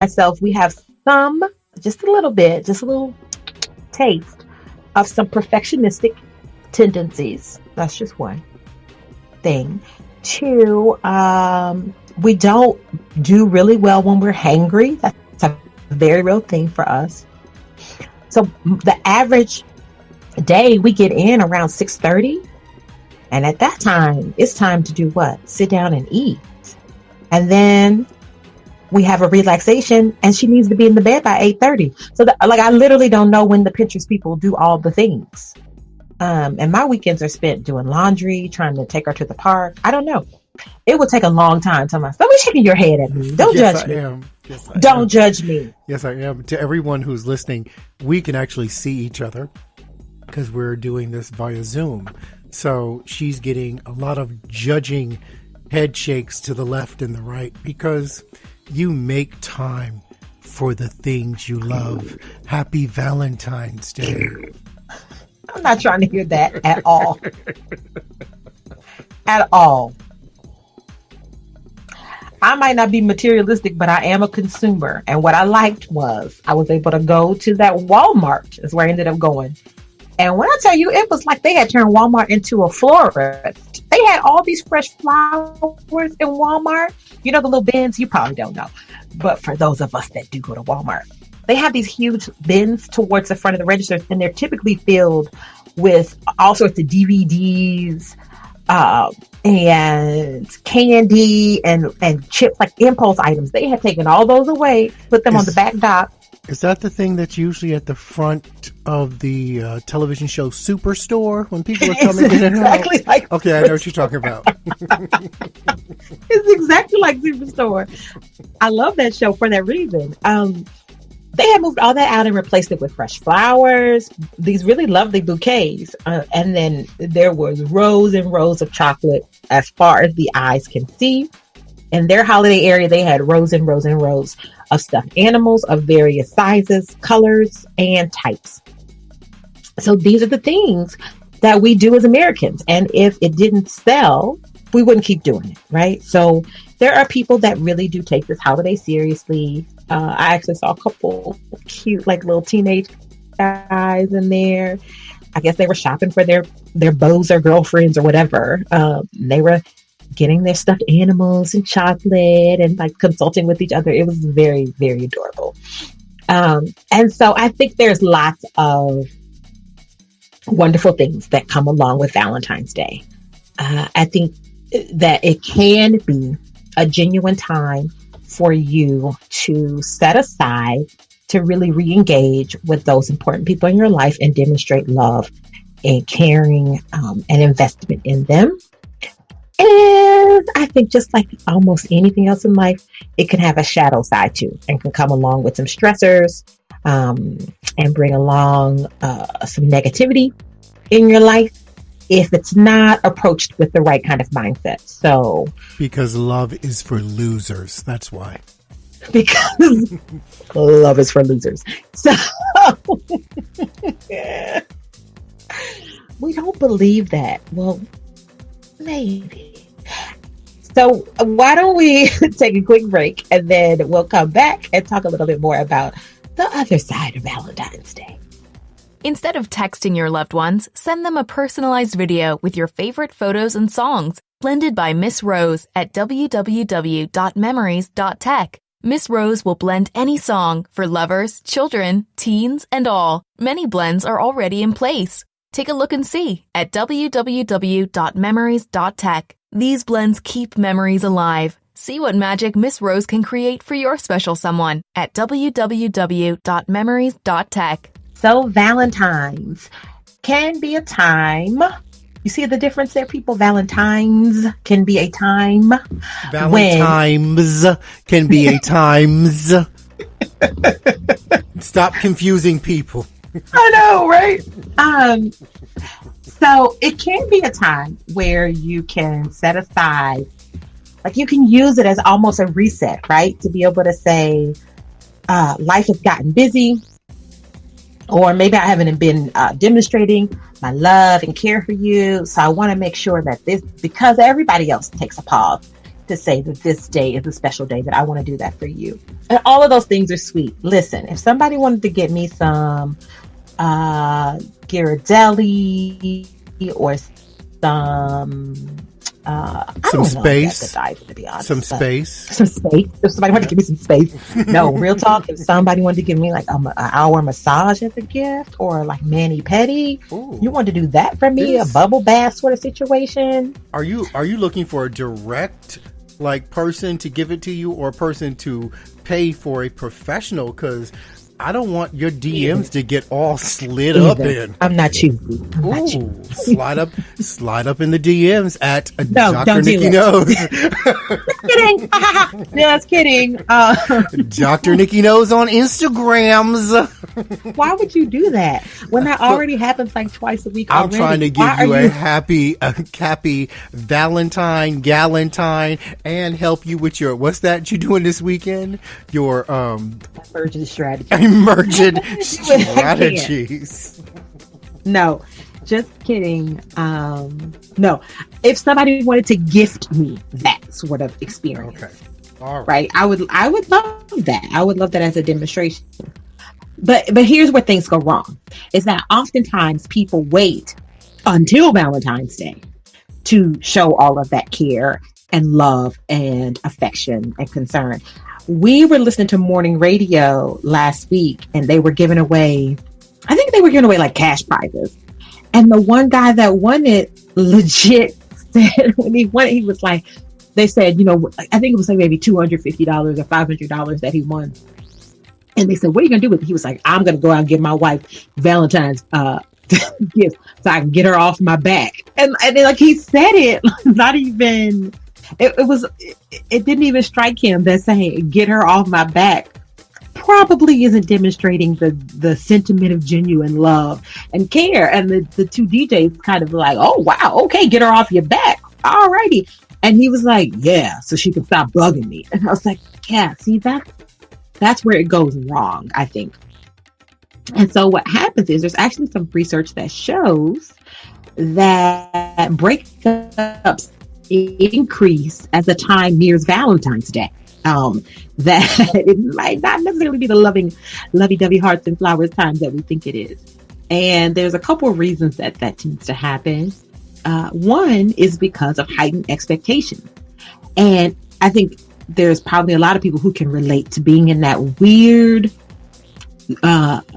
myself, we have some, just a little bit, just a little taste of some perfectionistic tendencies. That's just one thing. Two, we don't do really well when we're hangry. That's a very real thing for us. So the average day we get in around 6:30, and at that time it's time to do what? Sit down and eat. And then we have a relaxation, and she needs to be in the bed by 8:30. So I literally don't know when the Pinterest people do all the things. And my weekends are spent doing laundry, trying to take her to the park. I don't know. It would take a long time. Thomas, don't be shaking your head at me. Don't Yes, judge me. I am. Yes, I Don't am. judge me. Yes, I am. To everyone who's listening, we can actually see each other because we're doing this via Zoom. So she's getting a lot of judging head shakes to the left and the right because you make time for the things you love. Happy Valentine's Day. I'm not trying to hear that at all. At all. I might not be materialistic, but I am a consumer. And what I liked was I was able to go to that Walmart is where I ended up going. And when I tell you, it was like they had turned Walmart into a florist. They had all these fresh flowers in Walmart. You know, the little bins, you probably don't know. But for those of us that do go to Walmart, they have these huge bins towards the front of the registers, and they're typically filled with all sorts of DVDs, and candy and chips, like impulse items. They had taken all those away, put them on the back dock. Is that the thing that's usually at the front of the television show Superstore when people are coming in and out? Exactly like okay, I know what you're talking about. It's exactly like Superstore. I love that show for that reason. They had moved all that out and replaced it with fresh flowers, these really lovely bouquets. And then there was rows and rows of chocolate as far as the eyes can see. In their holiday area, they had rows and rows and rows of stuffed animals of various sizes, colors, and types. So these are the things that we do as Americans. And if it didn't sell, we wouldn't keep doing it, right? So there are people that really do take this holiday seriously. I actually saw a couple cute, like little teenage guys in there. I guess they were shopping for their beaux or girlfriends or whatever. They were getting their stuffed animals and chocolate and like consulting with each other. It was very, very adorable. And so I think there's lots of wonderful things that come along with Valentine's Day. I think that it can be a genuine time for you to set aside to really re-engage with those important people in your life and demonstrate love and caring and investment in them. And I think just like almost anything else in life, it can have a shadow side too and can come along with some stressors and bring along some negativity in your life if it's not approached with the right kind of mindset. So, because love is for losers. That's why. Because love is for losers. So, yeah. We don't believe that. Well, maybe. So why don't we take a quick break and then we'll come back and talk a little bit more about the other side of Valentine's Day. Instead of texting your loved ones, send them a personalized video with your favorite photos and songs, blended by Miss Rose at www.memories.tech. Miss Rose will blend any song for lovers, children, teens, and all. Many blends are already in place. Take a look and see at www.memories.tech. These blends keep memories alive. See what magic Miss Rose can create for your special someone at www.memories.tech. So Valentine's can be a time. You see the difference there, people? Valentine's can be a time. Valentine's can be a times. Stop confusing people. I know, right? So it can be a time where you can set aside, like you can use it as almost a reset, right? To be able to say, life has gotten busy, or maybe I haven't been demonstrating my love and care for you. So I want to make sure that this, because everybody else takes a pause to say that this day is a special day, that I want to do that for you. And all of those things are sweet. Listen, if somebody wanted to get me some Ghirardelli or some space. To be honest, some space. Some space. If somebody wanted to give me some space. No, real talk. If somebody wanted to give me like an hour massage as a gift, or like mani pedi, you want to do that for me? A bubble bath sort of situation. Are you looking for a direct like person to give it to you, or a person to pay for a professional? Because I don't want your DMs to get all slid up in. I'm not choosy. Slide up in the DMs at Dr. Nikki Knows. Just kidding. Just kidding. Dr. Nikki Knows on Instagrams. Why would you do that when that already happens like twice a week? I'm trying to give you a happy Valentine, Galentine, and help you with your, what's that you doing this weekend? Your emergent strategy. Emergent strategies. No, just kidding. No, if somebody wanted to gift me that sort of experience, okay, all right, I would love that. I would love that as a demonstration. But here's where things go wrong: is that oftentimes people wait until Valentine's Day to show all of that care and love and affection and concern. We were listening to morning radio last week, and they were giving away, I think they were giving away like cash prizes. And the one guy that won it legit said, when he won it, he was like, they said, I think it was like maybe $250 or $500 that he won. And they said, what are you going to do with it? He was like, I'm going to go out and give my wife Valentine's gift so I can get her off my back. And then, like, he said it, not even... It didn't even strike him that saying "get her off my back" probably isn't demonstrating the sentiment of genuine love and care. And the two DJs kind of like, oh wow, okay, get her off your back, alrighty. And he was like, yeah, so she can stop bugging me. And I was like, yeah, see, that's where it goes wrong, I think. And so what happens is there's actually some research that shows that breakups increase as the time nears Valentine's Day. That it might not necessarily be the lovey-dovey hearts and flowers time that we think it is. And there's a couple of reasons that tends to happen. One is because of heightened expectations. And I think there's probably a lot of people who can relate to being in that weird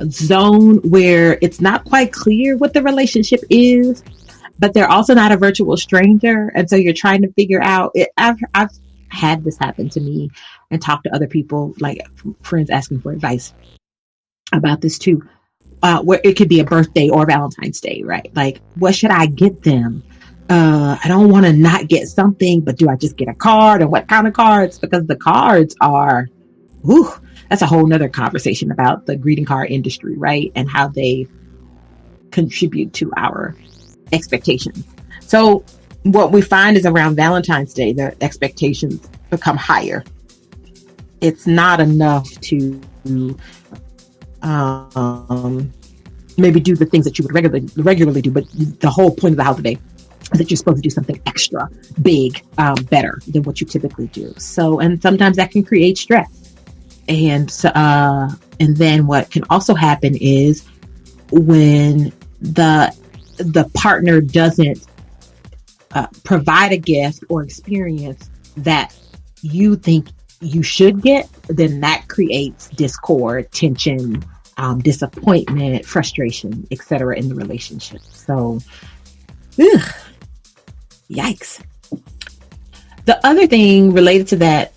zone where it's not quite clear what the relationship is, but they're also not a virtual stranger. And so you're trying to figure out it. I've had this happen to me and talked to other people, like friends asking for advice about this too, where it could be a birthday or Valentine's Day, right? Like, what should I get them? I don't want to not get something, but do I just get a card, and what kind of cards? Because the cards are, that's a whole nother conversation about the greeting card industry, right? And how they contribute to our expectations. So what we find is around Valentine's Day, the expectations become higher. It's not enough to maybe do the things that you would regularly do, but the whole point of the holiday is that you're supposed to do something extra big, better than what you typically do. So, and sometimes that can create stress. And then what can also happen is when the partner doesn't provide a gift or experience that you think you should get, then that creates discord, tension, disappointment, frustration, etc. in the relationship. So, yikes. The other thing related to that,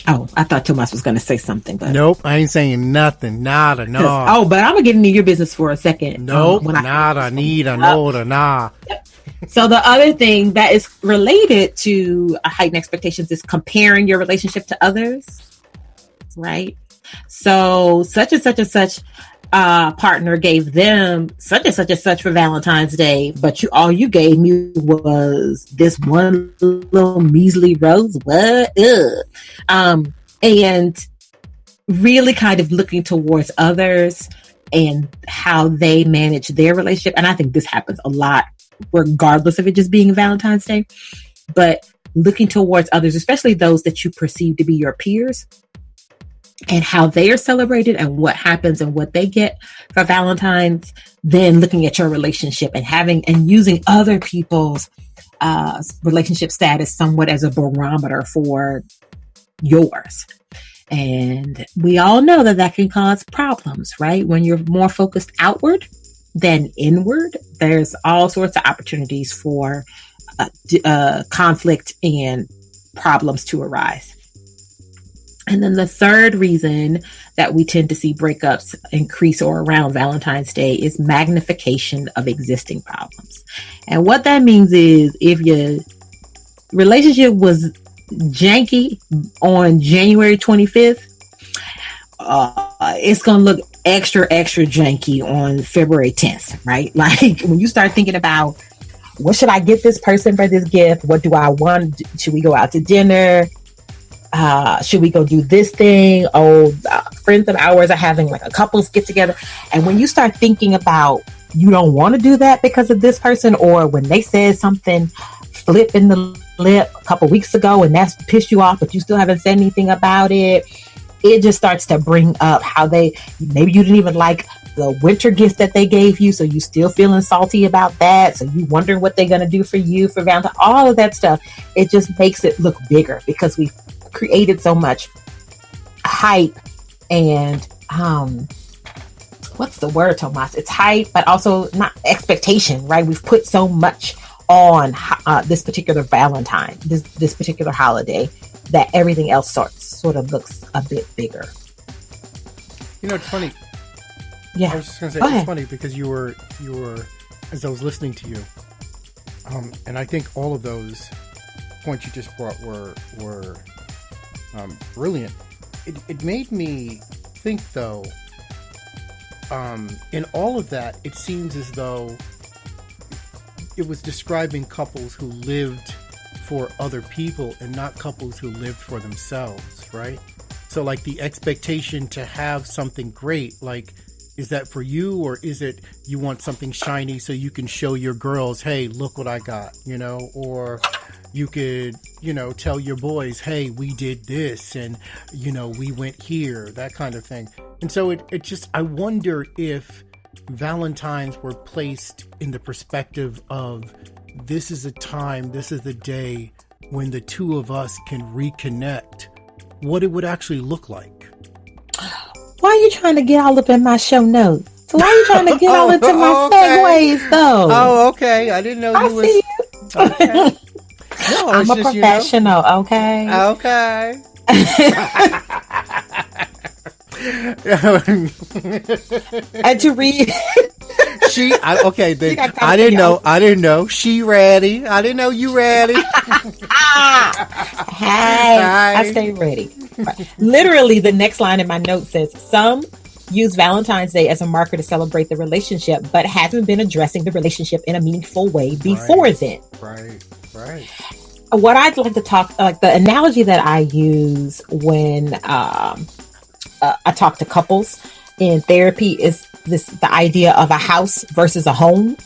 I thought Tomas was going to say something, but nope, I ain't saying nothing. Nada, no. But I'm gonna get into your business for a second. Nope, nada, neither, no, nah. Yep. So the other thing that is related to heightened expectations is comparing your relationship to others, right? So such and such and such partner gave them such and such for Valentine's Day, but all you gave me was this one little measly rose. What? And really kind of looking towards others and how they manage their relationship. And I think this happens a lot, regardless of it just being Valentine's Day. But looking towards others, especially those that you perceive to be your peers, and how they are celebrated and what happens and what they get for Valentine's, then looking at your relationship and having and using other people's relationship status somewhat as a barometer for yours. And we all know that that can cause problems, right? When you're more focused outward than inward, there's all sorts of opportunities for conflict and problems to arise. And then the third reason that we tend to see breakups increase or around Valentine's Day is magnification of existing problems. And what that means is if your relationship was janky on January 25th, it's going to look extra janky on February 10th, right? Like when you start thinking about what should I get this person for this gift? What do I want? Should we go out to dinner? Should we go do this thing? Friends of ours are having like a couples get together. And when you start thinking about you don't want to do that because of this person, or when they said something flip in the lip a couple weeks ago and that's pissed you off, but you still haven't said anything about it, it just starts to bring up how maybe you didn't even like the winter gift that they gave you, so you still feeling salty about that. So you wondering what they're going to do for you for Valentine, all of that stuff. It just makes it look bigger because we've created so much hype and what's the word, Tomas? It's hype, but also not expectation, right? We've put so much on this particular Valentine, this particular holiday, that everything else sort of looks a bit bigger. You know, it's funny. Yeah, I was just going to say, it's funny because you were, as I was listening to you, and I think all of those points you just brought were brilliant. It made me think, though, in all of that, it seems as though it was describing couples who lived for other people and not couples who lived for themselves, right? So, like, the expectation to have something great, like, is that for you, or is it you want something shiny so you can show your girls, hey, look what I got, you know? Or you could, tell your boys, hey, we did this and, we went here, that kind of thing. And so it just, I wonder if Valentines were placed in the perspective of this is a time, this is the day when the two of us can reconnect, what it would actually look like. Why are you trying to get all up in my show notes? So why are you trying to get all into my segues, though? Oh, okay. I didn't know you see you. Okay. No, I'm a professional, okay? Okay. And to read... I didn't know. She ready. I didn't know you ready. Hey, I stay ready. Right. Literally, the next line in my note says, some use Valentine's Day as a marker to celebrate the relationship, but haven't been addressing the relationship in a meaningful way before then. Right. What I'd like to talk, like the analogy that I use when I talk to couples in therapy is the idea of a house versus a home.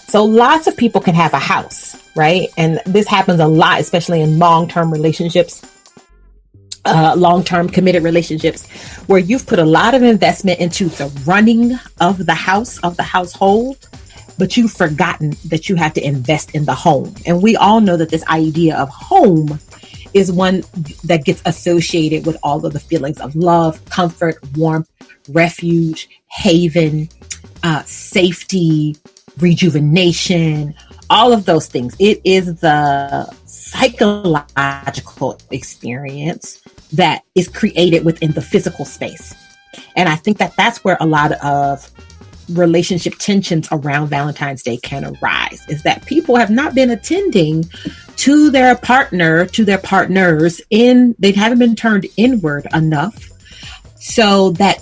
So lots of people can have a house, right? And this happens a lot, especially in long-term relationships, long-term committed relationships, where you've put a lot of investment into the running of the house, of the household, but you've forgotten that you have to invest in the home. And we all know that this idea of home is one that gets associated with all of the feelings of love, comfort, warmth, refuge, haven, safety, rejuvenation, all of those things. It is the psychological experience that is created within the physical space. And I think that that's where a lot of relationship tensions around Valentine's Day can arise, is that people have not been attending to their partner, to their partners, they haven't been turned inward enough, so that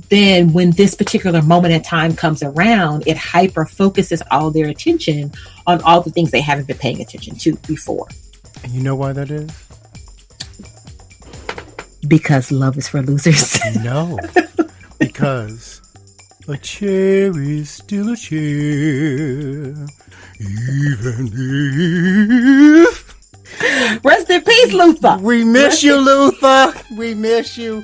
then when this particular moment in time comes around, it hyper focuses all their attention on all the things they haven't been paying attention to before. And you know why that is? Because love is for losers. No, because a chair is still a chair, even if Rest in peace, Luther. We miss you, Luther. We miss you.